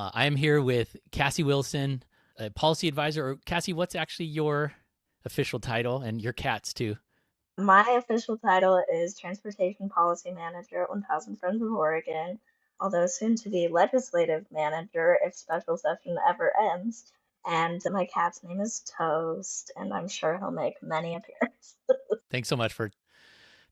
I am here with Cassie Wilson, a policy advisor. Or Cassie, what's actually your official title, and your cat's too? My official title is Transportation Policy Manager at 1000 Friends of Oregon, although soon to be Legislative Manager if special session ever ends. And my cat's name is Toast, and I'm sure he'll make many appearances. Thanks so much for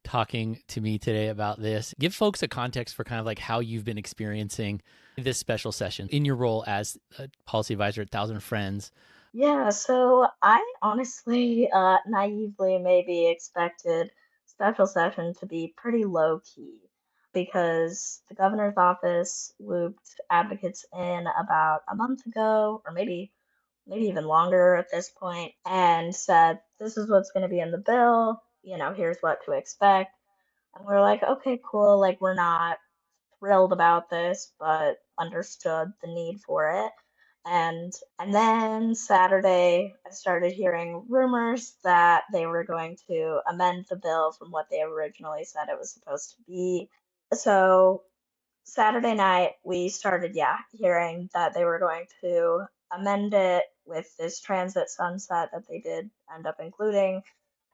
talking to me today about this. Give folks a context for kind of like how you've been experiencing this special session in your role as a policy advisor at Thousand Friends. Yeah, so I honestly, naively maybe expected special session to be pretty low key because the governor's office looped advocates in about a month ago, or maybe even longer at this point, and said, this is what's going to be in the bill, here's what to expect. And we're like, okay, cool, like we're not thrilled about this, but understood the need for it. And then Saturday, I started hearing rumors that they were going to amend the bill from what they originally said it was supposed to be. So Saturday night, we started, hearing that they were going to amend it with this transit sunset that they did end up including.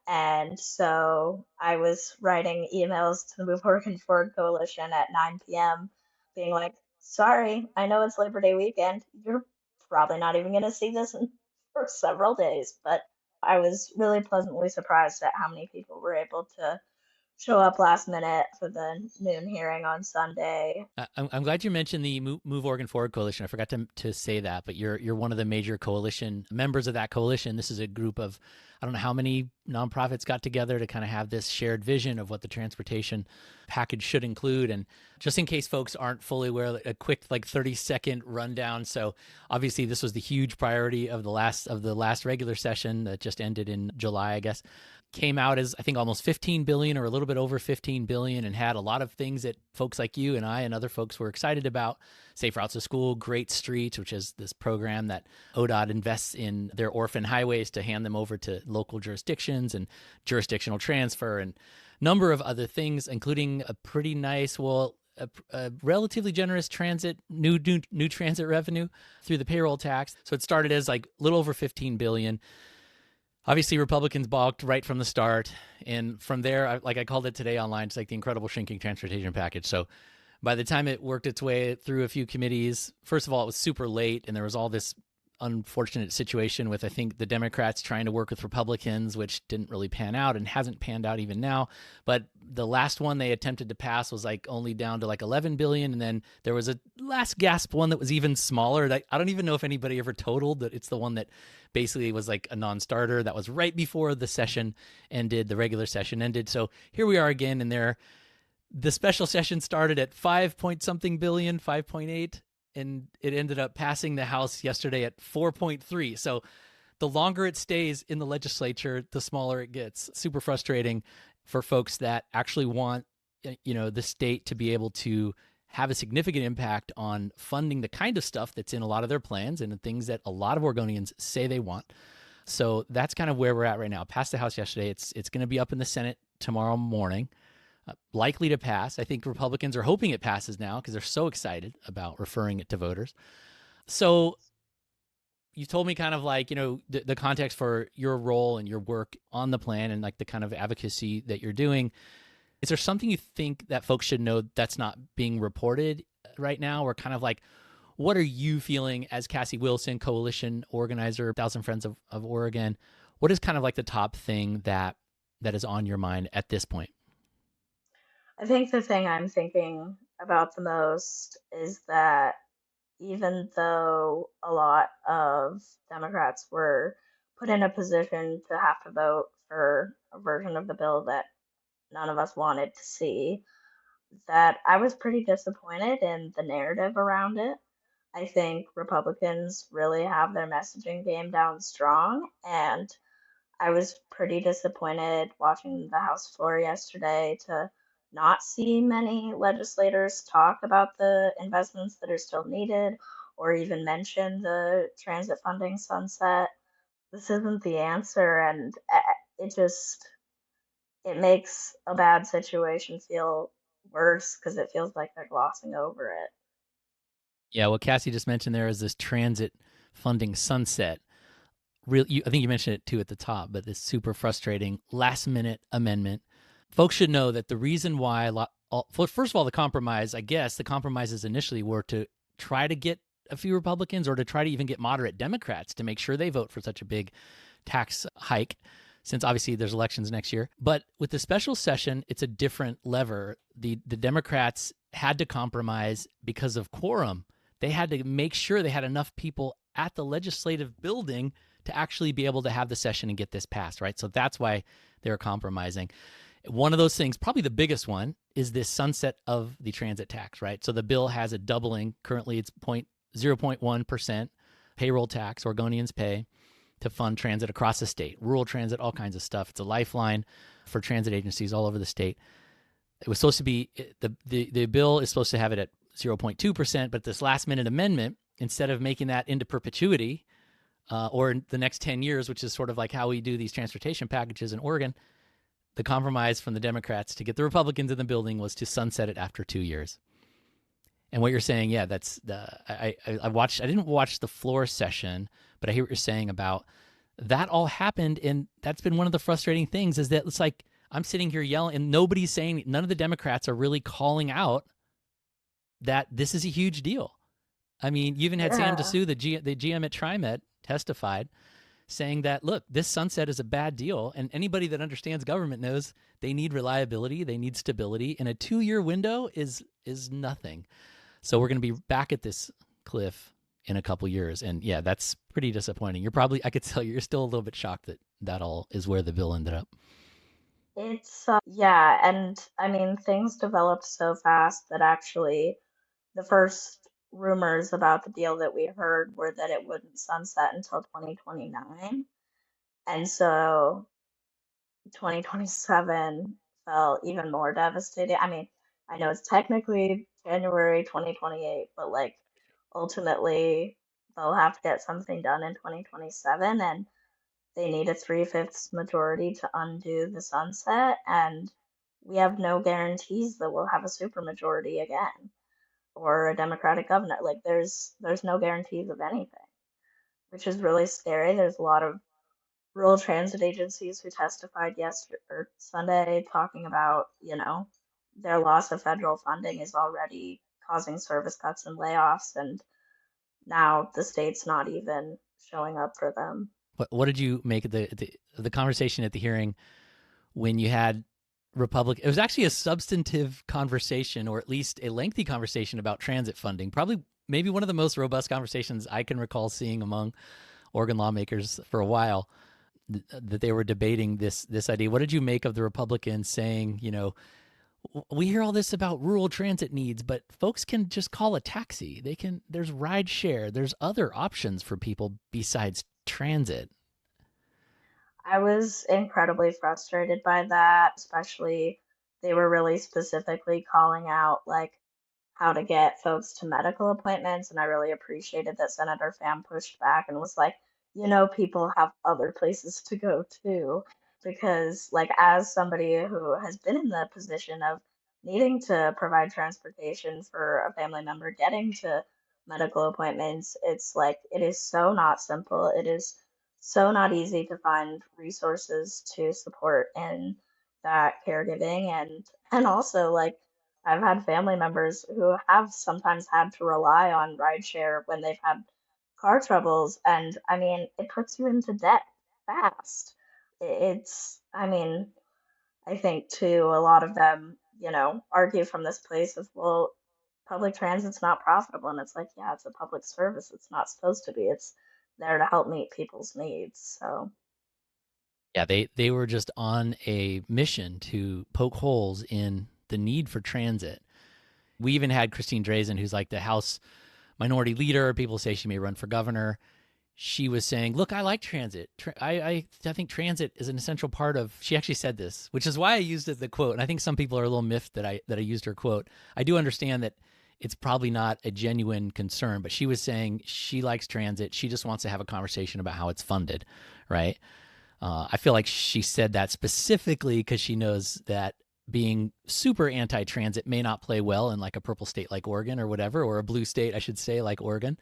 And so I was writing emails to the Move Oregon Forward Coalition at 9 p.m., being like, sorry, I know it's Labor Day weekend. You're probably not even going to see this for several days. But I was really pleasantly surprised at how many people were able to show up last minute for the noon hearing on Sunday. I'm glad you mentioned the Move Oregon Forward Coalition. I forgot to say that, but you're one of the major coalition members of that coalition. This is a group of, I don't know how many nonprofits got together to kind of have this shared vision of what the transportation package should include. And just in case folks aren't fully aware, a quick like 30-second rundown. So obviously this was the huge priority of the last regular session that just ended in July, I guess. Came out as I think almost 15 billion or a little bit over 15 billion, and had a lot of things that folks like you and I and other folks were excited about. Safe routes to school, Great Streets, which is this program that ODOT invests in their orphan highways to hand them over to local jurisdictions, and jurisdictional transfer, and number of other things, including a pretty nice, a relatively generous new transit revenue through the payroll tax. So it started as like a little over 15 billion. Obviously, Republicans balked right from the start. And from there, like I called it today online, it's like the incredible shrinking transportation package. So by the time it worked its way through a few committees, first of all, it was super late, and there was all this unfortunate situation with, I think, the Democrats trying to work with Republicans, which didn't really pan out and hasn't panned out even now. But the last one they attempted to pass was like only down to like 11 billion. And then there was a last gasp one that was even smaller. That I don't even know if anybody ever totaled that. It's the one that basically was like a non-starter. That was right before the session ended, the regular session ended. So here we are again, and the special session started at 5 point something billion, 5.8, and it ended up passing the House yesterday at 4.3. So the longer it stays in the legislature, the smaller it gets. Super frustrating for folks that actually want, the state to be able to have a significant impact on funding the kind of stuff that's in a lot of their plans and the things that a lot of Oregonians say they want. So that's kind of where we're at right now. Passed the House yesterday. It's going to be up in the Senate tomorrow morning. Likely to pass. I think Republicans are hoping it passes now because they're so excited about referring it to voters. So you told me kind of like, the context for your role and your work on the plan and like the kind of advocacy that you're doing. Is there something you think that folks should know that's not being reported right now, or kind of like, what are you feeling as Cassie Wilson, coalition organizer, Thousand Friends of Oregon? What is kind of like the top thing that is on your mind at this point? I think the thing I'm thinking about the most is that even though a lot of Democrats were put in a position to have to vote for a version of the bill that none of us wanted to see, that I was pretty disappointed in the narrative around it. I think Republicans really have their messaging game down strong, and I was pretty disappointed watching the House floor yesterday to not see many legislators talk about the investments that are still needed or even mention the transit funding sunset. This isn't the answer, and it makes a bad situation feel worse because it feels like they're glossing over it. Yeah, what Cassie just mentioned there is this transit funding sunset. I think you mentioned it too at the top, but this super frustrating last minute amendment. Folks should know that the reason why first of all, the compromises initially were to try to get a few Republicans or to try to even get moderate Democrats to make sure they vote for such a big tax hike, since obviously there's elections next year. But with the special session, it's a different lever. The Democrats had to compromise because of quorum. They had to make sure they had enough people at the legislative building to actually be able to have the session and get this passed, right? So that's why they were compromising. One of those things, probably the biggest one, is this sunset of the transit tax, right? So the bill has a doubling. Currently, it's 0.1% payroll tax Oregonians pay to fund transit across the state, rural transit, all kinds of stuff. It's a lifeline for transit agencies all over the state. It was supposed to be, the bill is supposed to have it at 0.2%, but this last minute amendment, instead of making that into perpetuity or in the next 10 years, which is sort of like how we do these transportation packages in Oregon, the compromise from the Democrats to get the Republicans in the building was to sunset it after 2 years. And what you're saying, yeah, that's I didn't watch the floor session, but I hear what you're saying about that all happened. And that's been one of the frustrating things, is that it's like I'm sitting here yelling and nobody's saying, none of the Democrats are really calling out that this is a huge deal. I mean, you even had Sam Yeah. Dessou, the GM at TriMet, testified saying that, look, this sunset is a bad deal. And anybody that understands government knows they need reliability, they need stability. And a 2-year window is nothing. So we're going to be back at this cliff in a couple years. And yeah, that's pretty disappointing. I could tell you're still a little bit shocked that all is where the bill ended up. It's, yeah, and I mean, things developed so fast that actually the first rumors about the deal that we heard were that it wouldn't sunset until 2029. And so 2027 felt even more devastating. I mean, I know it's technically January 2028, but like ultimately they'll have to get something done in 2027, and they need a three-fifths majority to undo the sunset. And we have no guarantees that we'll have a supermajority again or a Democratic governor. Like there's no guarantees of anything, which is really scary. There's a lot of rural transit agencies who testified yesterday or Sunday talking about, their loss of federal funding is already causing service cuts and layoffs, and now the state's not even showing up for them. What did you make of the conversation at the hearing when you had Republic? It was actually a substantive conversation, or at least a lengthy conversation about transit funding. Probably, maybe one of the most robust conversations I can recall seeing among Oregon lawmakers for a while. That they were debating this idea. What did you make of the Republicans saying, we hear all this about rural transit needs, but folks can just call a taxi. There's ride share. There's other options for people besides transit. I was incredibly frustrated by that, especially they were really specifically calling out like how to get folks to medical appointments. And I really appreciated that Senator Pham pushed back and was like, people have other places to go too. Because, like, as somebody who has been in the position of needing to provide transportation for a family member getting to medical appointments, it's like it is so not simple. It is so not easy to find resources to support in that caregiving, and also like I've had family members who have sometimes had to rely on rideshare when they've had car troubles, and I mean, it puts you into debt fast. I mean, I think too, a lot of them, argue from this place of, well, public transit's not profitable. And it's like, yeah, it's a public service. It's not supposed to be. It's there to help meet people's needs. So, Yeah, they were just on a mission to poke holes in the need for transit. We even had Christine Drazen, who's like the House minority leader. People say she may run for governor. She was saying, look, I like transit. I think transit is an essential part of, she actually said this, which is why I used the quote. And I think some people are a little miffed that I used her quote. I do understand that it's probably not a genuine concern, but she was saying she likes transit. She just wants to have a conversation about how it's funded, right? I feel like she said that specifically because she knows that being super anti-transit may not play well in like a purple state like Oregon or whatever, or a blue state, I should say, like Oregon.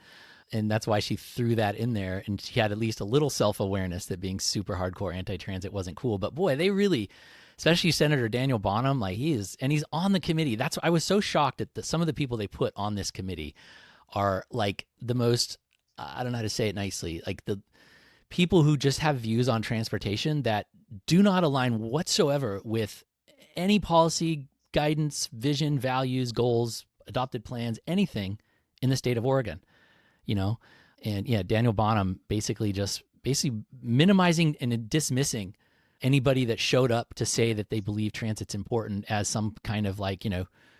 And that's why she threw that in there. And she had at least a little self-awareness that being super hardcore anti-transit wasn't cool. But boy, they really, especially Senator Daniel Bonham, like he's on the committee. I was so shocked at some of the people they put on this committee are like the most, I don't know how to say it nicely, like the people who just have views on transportation that do not align whatsoever with any policy, guidance, vision, values, goals, adopted plans, anything in the state of Oregon, you know? And yeah, Daniel Bonham basically minimizing and dismissing anybody that showed up to say that they believe transit's important as some kind of like,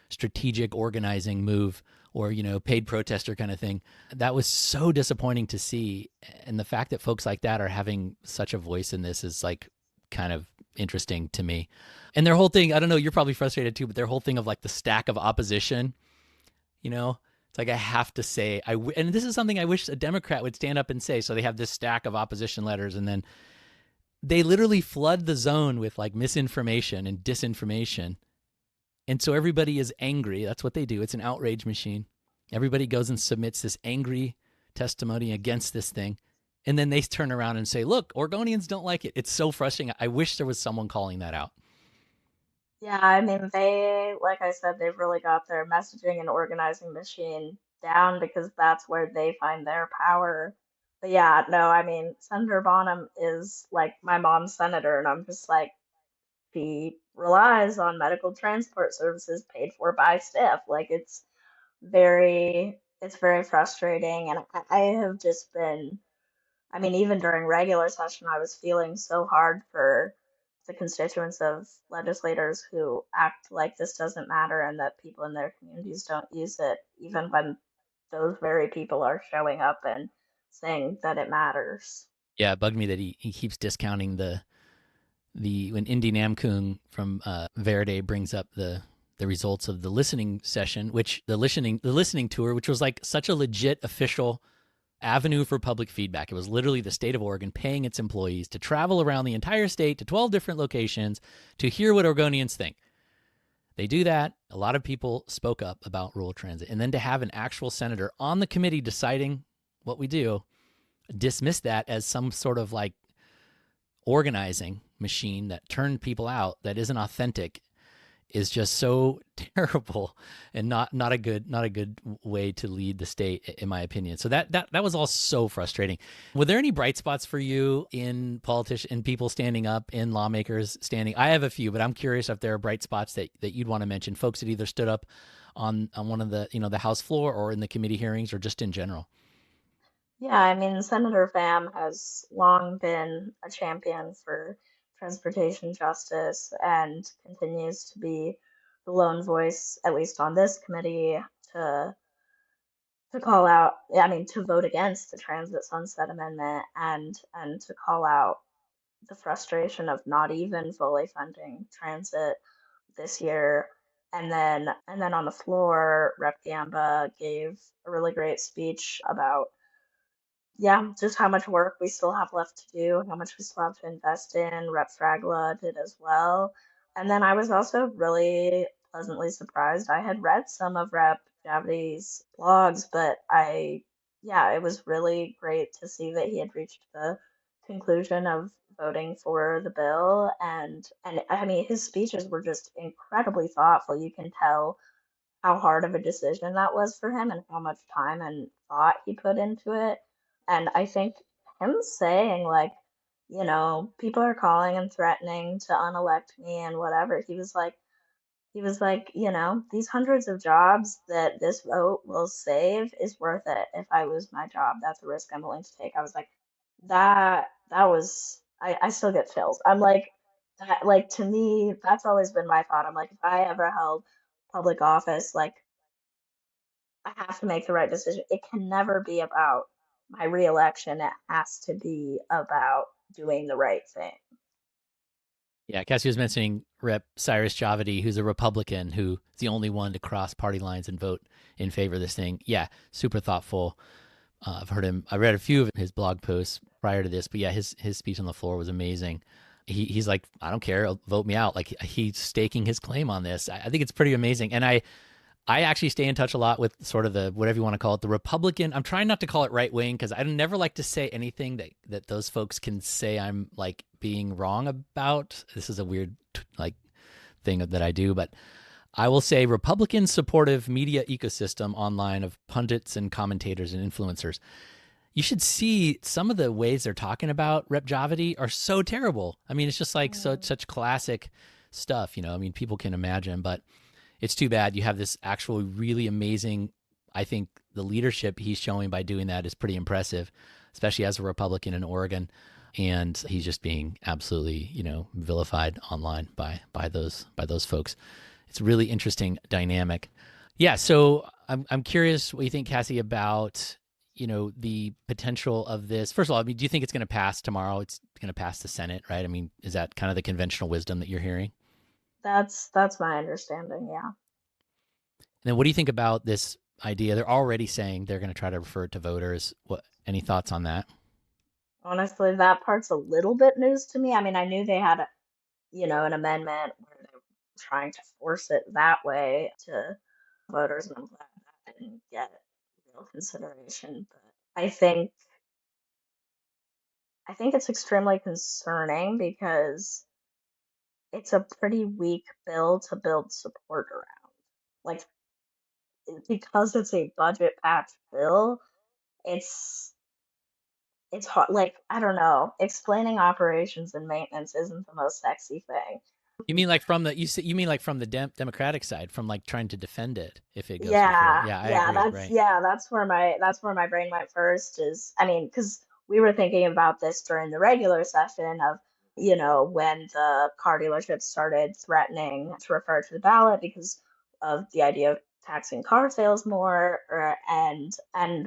strategic organizing move or, paid protester kind of thing. That was so disappointing to see. And the fact that folks like that are having such a voice in this is like kind of interesting to me. And their whole thing, I don't know, you're probably frustrated too, but their whole thing of like the stack of opposition, it's like I have to say, and this is something I wish a Democrat would stand up and say. So they have this stack of opposition letters, and then they literally flood the zone with like misinformation and disinformation. And so everybody is angry. That's what they do. It's an outrage machine. Everybody goes and submits this angry testimony against this thing. And then they turn around and say, look, Oregonians don't like it. It's so frustrating. I wish there was someone calling that out. Yeah, I mean, like I said, they've really got their messaging and organizing machine down because that's where they find their power. But yeah, no, I mean, Senator Bonham is like my mom's senator, and I'm just like, she relies on medical transport services paid for by staff. Like it's very frustrating, and I have just been, I mean, even during regular session, I was feeling so hard for the constituents of legislators who act like this doesn't matter and that people in their communities don't use it, even when those very people are showing up and saying that it matters. Yeah, it bugged me that he keeps discounting when Indy Namkung from Verde brings up the results of the listening session, which the listening tour, which was like such a legit official avenue for public feedback. It was literally the state of Oregon paying its employees to travel around the entire state to 12 different locations to hear what Oregonians think. They do that. A lot of people spoke up about rural transit. And then to have an actual senator on the committee deciding what we do, dismiss that as some sort of like organizing machine that turned people out that isn't authentic is just so terrible and not a good way to lead the state, in my opinion. So that was all so frustrating. Were there any bright spots for you in people standing up, in lawmakers standing? I have a few, but I'm curious if there are bright spots that you'd want to mention. Folks that either stood up on one of the the House floor or in the committee hearings or just in general. Yeah, I mean, Senator Pham has long been a champion for transportation justice and continues to be the lone voice, at least on this committee, to call out, I mean, to vote against the Transit Sunset Amendment and to call out the frustration of not even fully funding transit this year. And then on the floor, Rep. Gamba gave a really great speech about, yeah, just how much work we still have left to do, how much we still have to invest in. Rep. Fragla did as well. And then I was also really pleasantly surprised. I had read some of Rep. Javity's blogs, but yeah, it was really great to see that he had reached the conclusion of voting for the bill. And I mean, his speeches were just incredibly thoughtful. You can tell how hard of a decision that was for him and how much time and thought he put into it. And I think him saying, like, people are calling and threatening to unelect me and whatever, he was like, these hundreds of jobs that this vote will save is worth it. If I lose my job, that's a risk I'm willing to take. I was like, that was, I still get chills. I'm like, that, like, to me, that's always been my thought. I'm like, if I ever held public office, like, I have to make the right decision. It can never be about my reelection. It has to be about doing the right thing. Yeah, Cassie was mentioning Rep. Cyrus Javity, who's a Republican, who's the only one to cross party lines and vote in favor of this thing. Yeah, super thoughtful. I read a few of his blog posts prior to this, but yeah, his speech on the floor was amazing. he's like, I don't care, vote me out. Like he's staking his claim on this. I think it's pretty amazing. And I actually stay in touch a lot with sort of the, whatever you want to call it, the Republican. I'm trying not to call it right wing because I never like to say anything that those folks can say I'm like being wrong about. This is a weird like thing that I do, but I will say Republican supportive media ecosystem online of pundits and commentators and influencers. You should see some of the ways they're talking about Rep. Javidi are so terrible. I mean, it's just like such classic stuff, I mean, people can imagine, but it's too bad. You have this actual really amazing, I think the leadership he's showing by doing that is pretty impressive, especially as a Republican in Oregon. And he's just being absolutely, vilified online by those folks. It's a really interesting dynamic. Yeah. So I'm curious what you think, Cassie, about, the potential of this. First of all, I mean, do you think it's going to pass tomorrow? It's going to pass the Senate, right? I mean, is that kind of the conventional wisdom that you're hearing? That's my understanding, yeah. And then what do you think about this idea? They're already saying they're going to try to refer it to voters. Any thoughts on that? Honestly, that part's a little bit news to me. I mean, I knew they had an amendment where they were trying to force it that way to voters, and I'm glad that didn't get real consideration. But I think it's extremely concerning because it's a pretty weak bill to build support around. Like, because it's a budget patch bill, it's it's hard. Like, I don't know, explaining operations and maintenance isn't the most sexy thing. You mean like from the you mean like from the Democratic side, from like trying to defend it if it goes to referral? Yeah, Yeah, I yeah, agree. Right. that's where my brain went first. Is I mean, because we were thinking about this during the regular session of, when the car dealerships started threatening to refer to the ballot because of the idea of taxing car sales more, and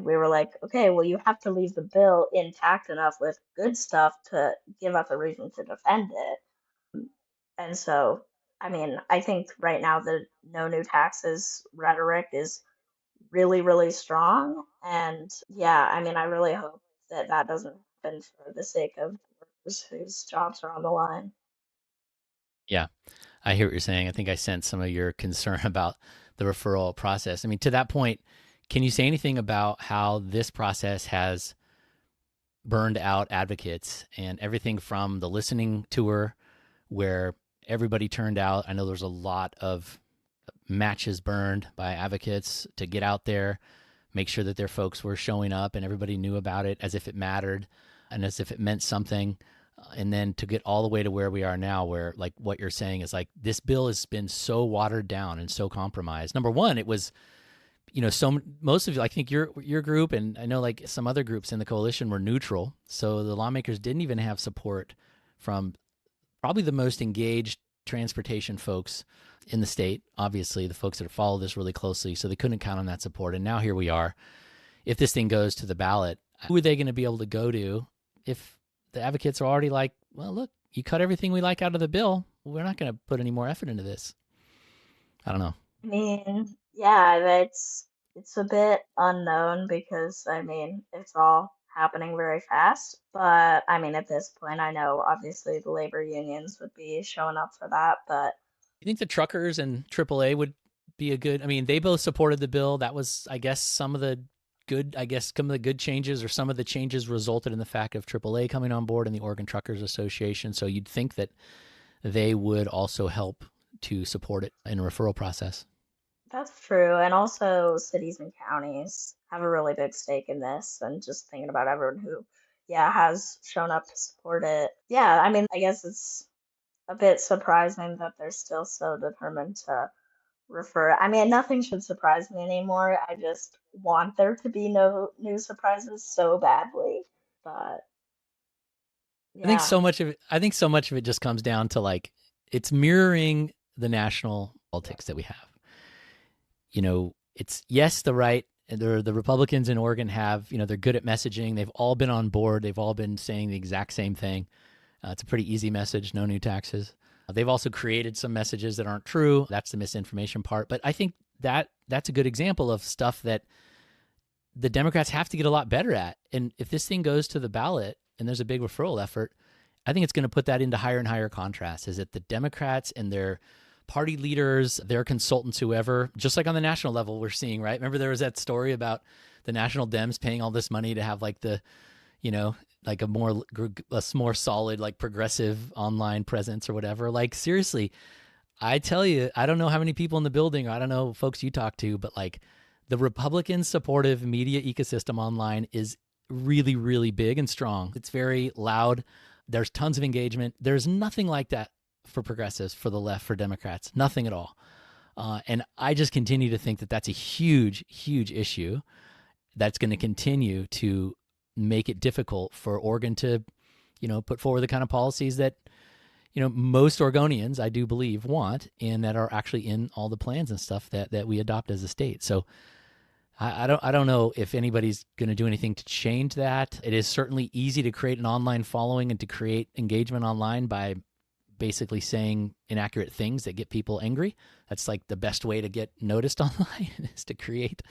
we were like, okay, well, you have to leave the bill intact enough with good stuff to give us a reason to defend it. And so, I mean, I think right now the no new taxes rhetoric is really, really strong. And yeah, I mean, I really hope that that doesn't happen for the sake of workers whose jobs are on the line. Yeah, I hear what you're saying. I think I sense some of your concern about the referral process. I mean, to that point, can you say anything about how this process has burned out advocates and everything from the listening tour where everybody turned out? I know there's a lot of matches burned by advocates to get out there, make sure that their folks were showing up and everybody knew about it as if it mattered and as if it meant something. And then to get all the way to where we are now, where like what you're saying is like this bill has been so watered down and so compromised. Number one, it was, so most of you, I think your group and I know like some other groups in the coalition were neutral. So the lawmakers didn't even have support from probably the most engaged transportation folks in the state, obviously the folks that follow this really closely. So they couldn't count on that support. And now here we are. If this thing goes to the ballot, who are they going to be able to go to if the advocates are already like, well, look, you cut everything we like out of the bill. We're not going to put any more effort into this. I don't know. I mean, yeah, it's a bit unknown because I mean, it's all happening very fast. But I mean, at this point, I know obviously the labor unions would be showing up for that, but You think the truckers and AAA would be a good, I mean, they both supported the bill. That was, I guess, some of the good changes or some of the changes resulted in the fact of AAA coming on board and the Oregon Truckers Association. So you'd think that they would also help to support it in a referral process. that's true. And also, cities and counties have a really big stake in this. And just thinking about everyone who, yeah, has shown up to support it. Yeah, I mean, I guess it's a bit surprising that they're still so determined to refer. I mean, nothing should surprise me anymore. I just want there to be no new surprises so badly. But yeah, I think so much of it just comes down to like it's mirroring the national politics that we have. It's yes, the right and the Republicans in Oregon have, they're good at messaging. They've all been on board. They've all been saying the exact same thing. It's a pretty easy message, no new taxes. They've also created some messages that aren't true. That's the misinformation part. But I think that's a good example of stuff that the Democrats have to get a lot better at. And if this thing goes to the ballot and there's a big referral effort, I think it's going to put that into higher and higher contrast. Is it the Democrats and their party leaders, their consultants, whoever, just like on the national level, we're seeing, right? Remember there was that story about the national Dems paying all this money to have like the, you know, like a more solid, like progressive online presence or whatever. Like seriously, I tell you, I don't know how many people in the building, or I don't know folks you talk to, but like the Republican supportive media ecosystem online is really, really big and strong. It's very loud. There's tons of engagement. There's nothing like that for progressives, for the left, for Democrats, nothing at all. And I just continue to think that that's a huge, huge issue that's going to continue to make it difficult for Oregon to, put forward the kind of policies that, most Oregonians, I do believe, want, and that are actually in all the plans and stuff that we adopt as a state. So I don't know if anybody's going to do anything to change that. It is certainly easy to create an online following and to create engagement online by basically saying inaccurate things that get people angry. That's like the best way to get noticed online is to create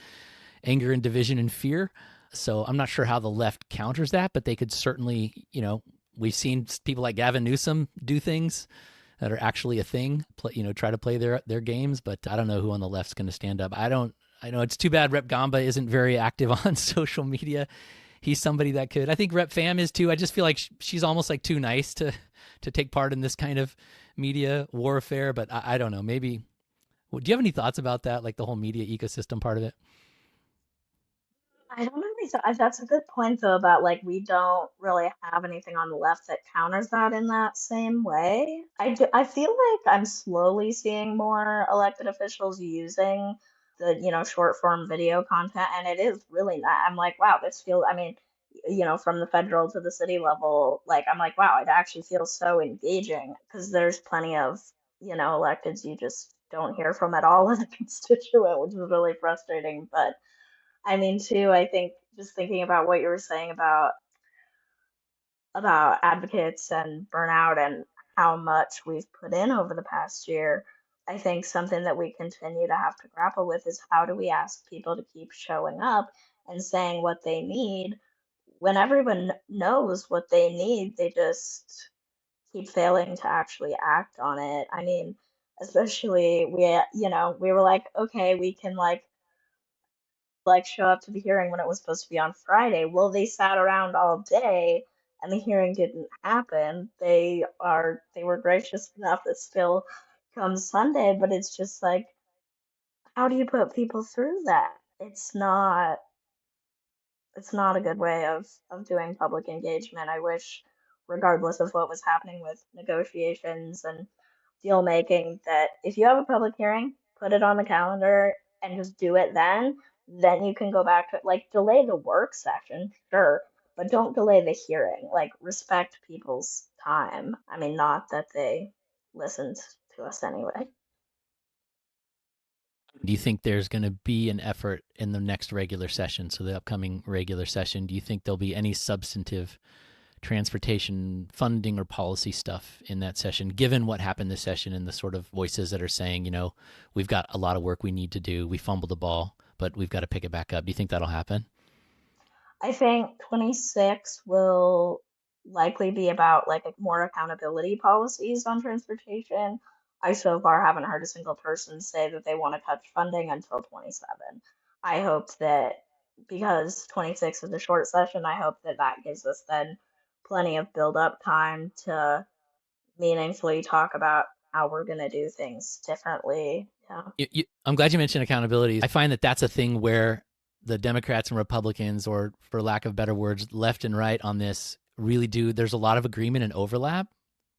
anger and division and fear. So I'm not sure how the left counters that, but they could certainly, we've seen people like Gavin Newsom do things that are actually a thing, try to play their games, but I don't know who on the left's going to stand up. I know it's too bad Rep Gamba isn't very active on social media. He's somebody that could. I think Rep Pham is too. I just feel like she's almost like too nice to take part in this kind of media warfare, but I don't know. Maybe, do you have any thoughts about that, like the whole media ecosystem part of it? I don't really. That's a good point though about like we don't really have anything on the left that counters that in that same way. I feel like I'm slowly seeing more elected officials using the short form video content, and it is really not. I'm like, wow, this feels. I mean, from the federal to the city level, like I'm like, wow, it actually feels so engaging because there's plenty of electeds you just don't hear from at all as a constituent, which is really frustrating, but. I mean, too, I think just thinking about what you were saying about advocates and burnout and how much we've put in over the past year, I think something that we continue to have to grapple with is how do we ask people to keep showing up and saying what they need when everyone knows what they need, they just keep failing to actually act on it. I mean, especially we were like, okay, we can like show up to the hearing when it was supposed to be on Friday. Well, they sat around all day and the hearing didn't happen. They were gracious enough to still come Sunday, but it's just like how do you put people through that? It's not a good way of doing public engagement. I wish, regardless of what was happening with negotiations and deal making, that if you have a public hearing, put it on the calendar and just do it then. Then you can go back to like delay the work session, sure, but don't delay the hearing. Like respect people's time. I mean, not that they listened to us anyway. Do you think there's going to be an effort in the next regular session, so the upcoming regular session? Do you think there'll be any substantive transportation funding or policy stuff in that session, given what happened this session and the sort of voices that are saying, we've got a lot of work we need to do. We fumbled the ball, but we've got to pick it back up. Do you think that'll happen? I think 26 will likely be about like more accountability policies on transportation. I so far haven't heard a single person say that they want to cut funding until 27. I hope that because 26 is a short session, I hope that that gives us then plenty of build up time to meaningfully talk about how we're going to do things differently. Yeah. I'm glad you mentioned accountability. I find that that's a thing where the Democrats and Republicans, or for lack of better words, left and right on this really do. There's a lot of agreement and overlap.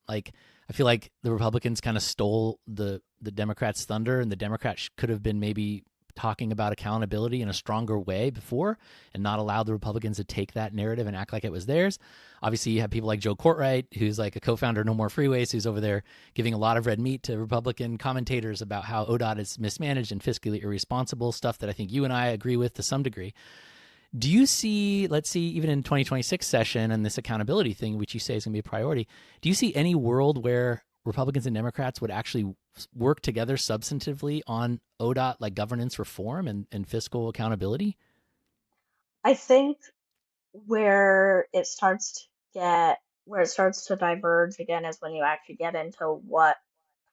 Like I feel like the Republicans kind of stole the Democrats' thunder, and the Democrats could have been maybe talking about accountability in a stronger way before and not allow the Republicans to take that narrative and act like it was theirs. Obviously, you have people like Joe Courtwright, who's like a co-founder of No More Freeways, who's over there giving a lot of red meat to Republican commentators about how ODOT is mismanaged and fiscally irresponsible, stuff that I think you and I agree with to some degree. Do you see, let's see, even in 2026 session and this accountability thing, which you say is going to be a priority, do you see any world where Republicans and Democrats would actually work together substantively on ODOT, like governance reform and fiscal accountability? I think where it starts to get where it starts to diverge again is when you actually get into what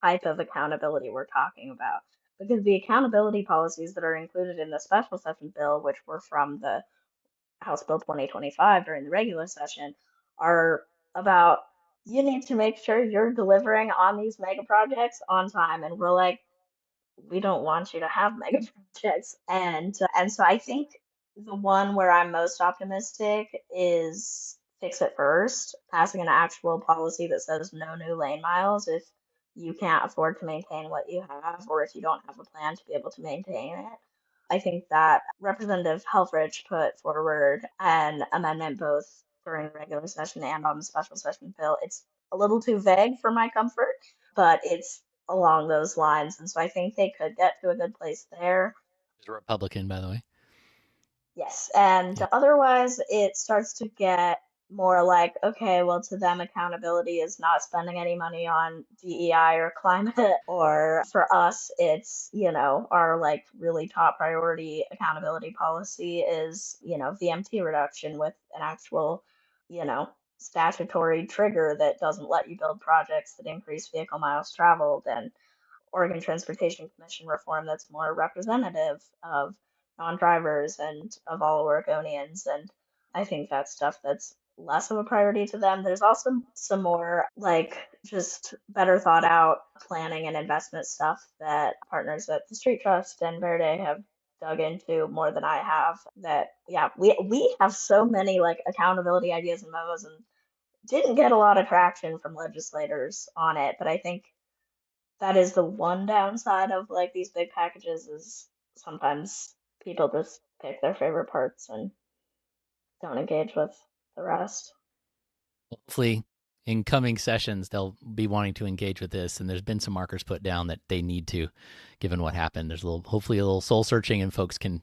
type of accountability we're talking about. Because the accountability policies that are included in the special session bill, which were from the House Bill 2025 during the regular session, are about you need to make sure you're delivering on these mega projects on time. And we're like, we don't want you to have mega projects. And so I think the one where I'm most optimistic is fix it first, passing an actual policy that says no new lane miles if you can't afford to maintain what you have or if you don't have a plan to be able to maintain it. I think that Representative Helfrich put forward an amendment both during the regular session and on the special session bill. It's a little too vague for my comfort, but it's along those lines. And so I think they could get to a good place there. He's a Republican, by the way. Yes. And Yeah. otherwise, it starts to get more like, okay, well, to them, accountability is not spending any money on DEI or climate. Or for us, it's, our like really top priority accountability policy is, VMT reduction with an actual, you know, statutory trigger that doesn't let you build projects that increase vehicle miles traveled and Oregon Transportation Commission reform that's more representative of non-drivers and of all Oregonians. And I think that's stuff that's less of a priority to them. There's also some more like just better thought out planning and investment stuff that partners at the Street Trust and Verde have dug into more than I have. That yeah, we have so many like accountability ideas and memos and didn't get a lot of traction from legislators on it, but I think that is the one downside of like these big packages is sometimes people just pick their favorite parts and don't engage with the rest. Hopefully, in coming sessions, they'll be wanting to engage with this, and there's been some markers put down that they need to, given what happened. There's hopefully a little soul searching, and folks can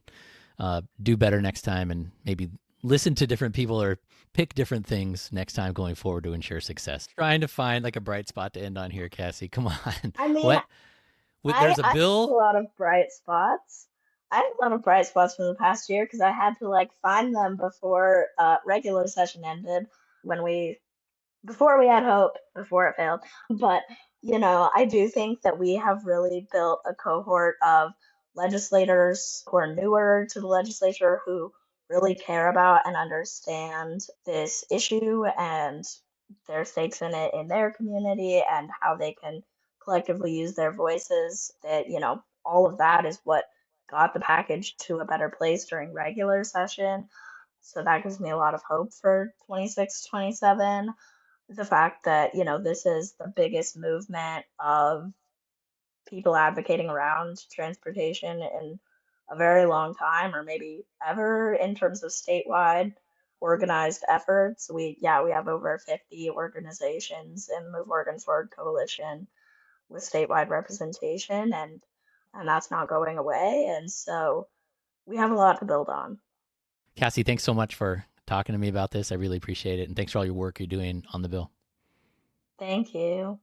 do better next time, and maybe listen to different people or pick different things next time going forward to ensure success. Trying to find like a bright spot to end on here, Cassie. Come on, I mean, what? There's a I have a bill. lot of bright spots. I have a lot of bright spots from the past year because I had to like find them before regular session ended when we before we had hope, before it failed. But, I do think that we have really built a cohort of legislators who are newer to the legislature who really care about and understand this issue and their stakes in it in their community and how they can collectively use their voices. That, all of that is what got the package to a better place during regular session. So that gives me a lot of hope for 26, 27. The fact that, this is the biggest movement of people advocating around transportation in a very long time, or maybe ever, in terms of statewide organized efforts. We have over 50 organizations in the Move Oregon Forward Coalition with statewide representation, and that's not going away. And so we have a lot to build on. Cassie, thanks so much for talking to me about this. I really appreciate it, and thanks for all your work you're doing on the bill. Thank you.